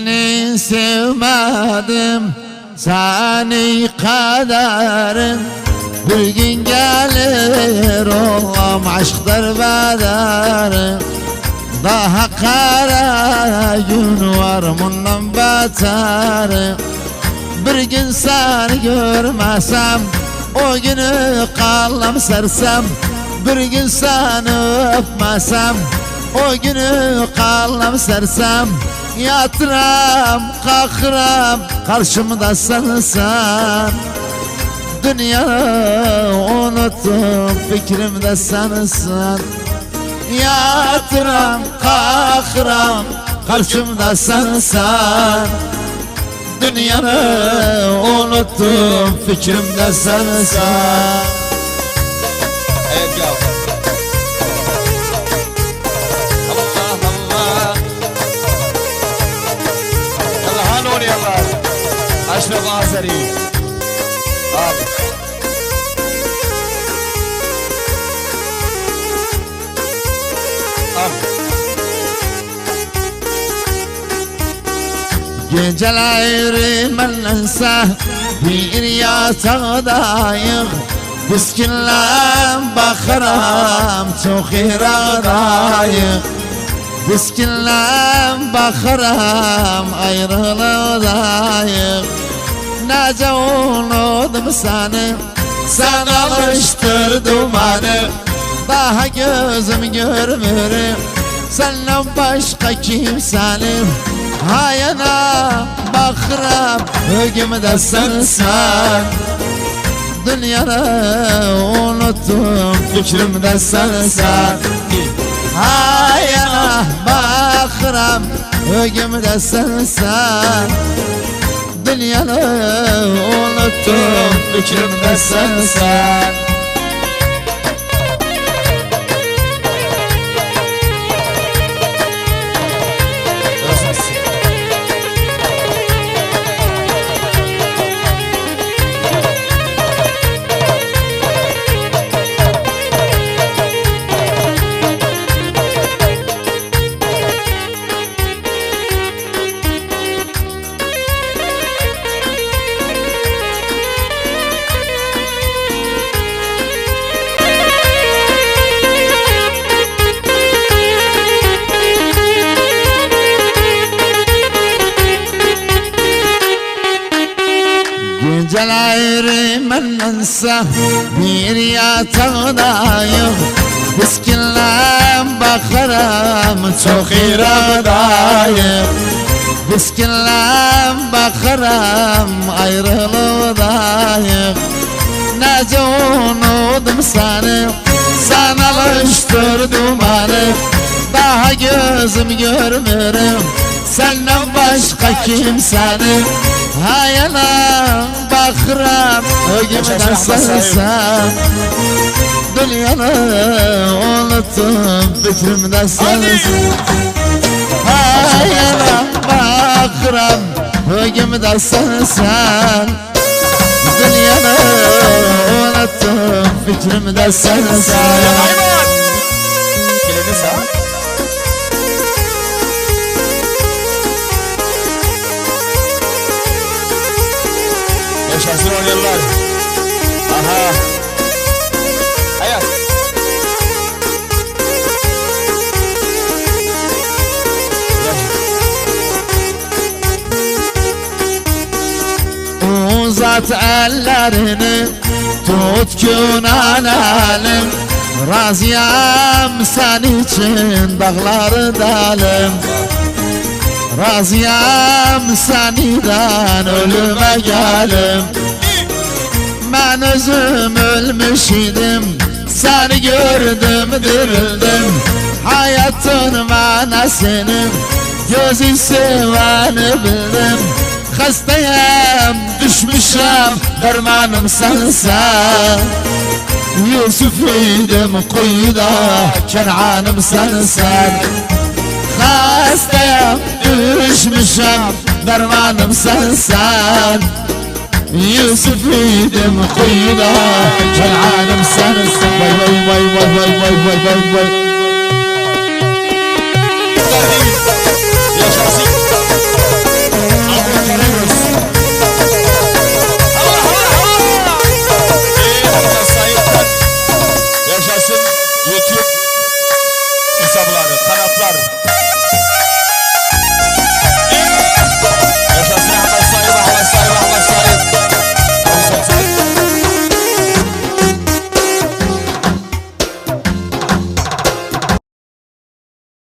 Seni sevmedim, seni kaderim. Bir gün gelir olam aşktır bederim. Daha kara gün var bundan beterim. Bir gün seni görmesem, o günü kallam sersem. Bir gün seni öpmesem, o günü kallam sersem. Yatıram, kalkıram, karşımda sensen. Dünyayı unuttum, fikrimde sensen. Yatıram, kalkıram, karşımda sensen. Dünyayı unuttum, fikrimde sensen. Evet ya. أشرف آزري Geceleri menlense bir yatağdayım. Biskinle bakarım çok iradayım. Biskinle bakarım ayrılıdayım. Nece unuttum seni, sen alıştırdın beni. Daha gözüm görmürüm senden başka kimsenim. Hayana bakırım hükümde sensen. Dünyayı unuttum, fikrimde sensen. Hayana bakırım hükümde sensen. Dünyayı unuttum, fikrimde sensen. Geceleri menlense bir yatağdayım. Biskinle bakarım çok iradayım. Biskinle bakarım ayrılıdayım. Nece unuttum seni, sen alıştırdın beni. Daha gözüm görmürüm senden başka kimsenin. Hayana bakıram hükümden sensen. Dünyayı unuttum, fikrimde sensen. Hayana bakıram hükümden sensen. Dünyayı unuttum, fikrimde sensen. Yaşasın on yıllar. Aha. Hayat. Uzat ellerini, tut günanelim. Razıyam sen için dağları delim. Razıyam seniden ölüme gelim. Ben özüm ölmüş idim, seni gördüm dirildim. Hayatın manasını gözü seveni bildim. Hastayım düşmüşüm, dermanım sensen. Yusuf idim kuyuda, Kenan'ım sensen. Hastayım düşmüşüm, dermanım sensen. Yusuf idim kuyuda, Kenan'ım sensen. Vay vay vay vay vay vay vay vay.